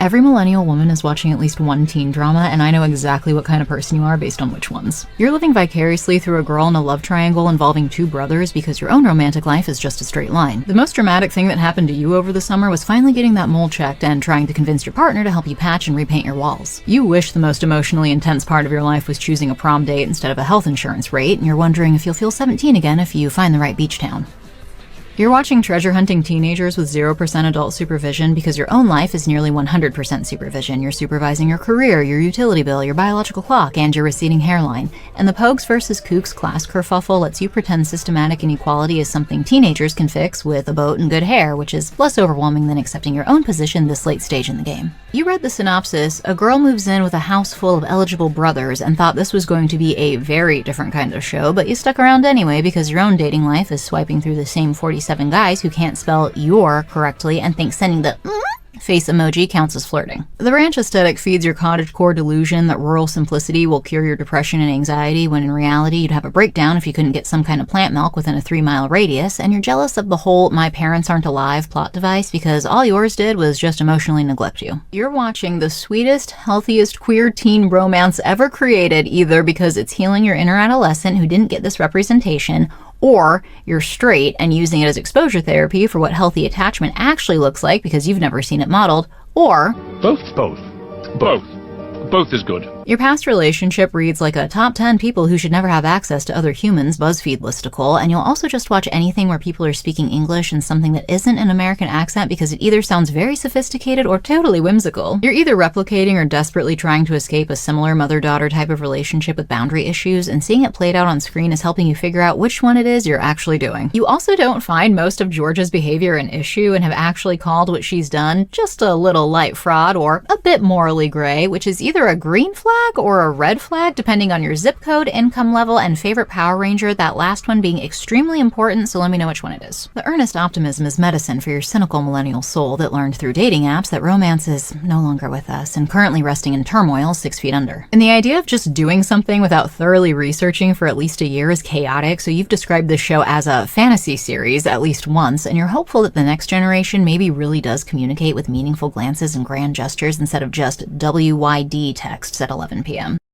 Every millennial woman is watching at least one teen drama, and I know exactly what kind of person you are based on which ones. You're living vicariously through a girl in a love triangle involving two brothers because your own romantic life is just a straight line. The most dramatic thing that happened to you over the summer was finally getting that mole checked and trying to convince your partner to help you patch and repaint your walls. You wish the most emotionally intense part of your life was choosing a prom date instead of a health insurance rate, and you're wondering if you'll feel 17 again if you find the right beach town. You're watching treasure hunting teenagers with 0% adult supervision because your own life is nearly 100% supervision. You're supervising your career, your utility bill, your biological clock, and your receding hairline. And the Pogues versus Kooks class kerfuffle lets you pretend systematic inequality is something teenagers can fix with a boat and good hair, which is less overwhelming than accepting your own position this late stage in the game. You read the synopsis, a girl moves in with a house full of eligible brothers, and thought this was going to be a very different kind of show, but you stuck around anyway because your own dating life is swiping through the same 47 guys who can't spell your correctly and think sending the face emoji counts as flirting. The ranch aesthetic feeds your cottagecore delusion that rural simplicity will cure your depression and anxiety, when in reality you'd have a breakdown if you couldn't get some kind of plant milk within a 3-mile radius, and you're jealous of the whole my parents aren't alive plot device because all yours did was just emotionally neglect you. You're watching the sweetest, healthiest queer teen romance ever created, either because it's healing your inner adolescent who didn't get this representation, or you're straight and using it as exposure therapy for what healthy attachment actually looks like because you've never seen it modeled, or Both is good. your past relationship reads like a top 10 people who should never have access to other humans BuzzFeed listicle, and you'll also just watch anything where people are speaking English in something that isn't an American accent because it either sounds very sophisticated or totally whimsical. You're either replicating or desperately trying to escape a similar mother-daughter type of relationship with boundary issues, and seeing it played out on screen is helping you figure out which one it is you're actually doing. You also don't find most of Georgia's behavior an issue and have actually called what she's done just a little light fraud or a bit morally gray, which is either a green flag or a red flag depending on your zip code, income level, and favorite Power Ranger, that last one being extremely important, so let me know which one it is. The earnest optimism is medicine for your cynical millennial soul that learned through dating apps that romance is no longer with us and currently resting in turmoil 6 feet under. And the idea of just doing something without thoroughly researching for at least a year is chaotic, so you've described this show as a fantasy series at least once, and you're hopeful that the next generation maybe really does communicate with meaningful glances and grand gestures instead of just WYD texts at 11 p.m.